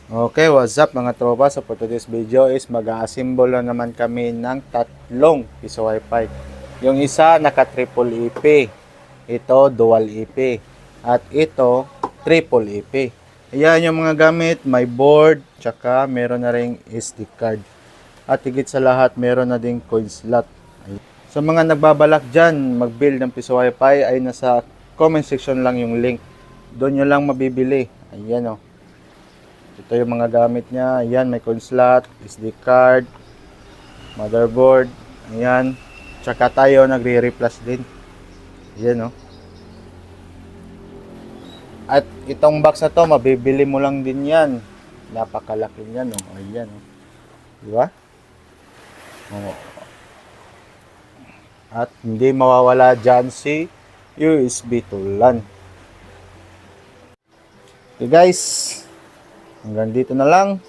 Okay, what's up mga tropa? So for today's video is mag-a-assemble na naman kami ng tatlong piso wifi. Yung isa naka triple EP, ito dual EP, at ito triple EP. Ayan yung mga gamit, may board, tsaka meron na ring SD card. At higit sa lahat, meron na ding coin slot. Sa mga nagbabalak dyan, mag-build ng piso wifi ay nasa comment section lang yung link. Doon nyo lang mabibili. Ayan o. Ito yung mga gamit niya. Ayan, may coin slot, SD card, motherboard. Ayan. Tsaka tayo nagre-replace din. Ayan, oh. At itong box na to, mabibili mo lang din yan. Napakalaki niyan, oh. Ayan, oh. Diba? Oh. At hindi mawawala dyan si USB to LAN. Okay guys, hanggang dito na lang.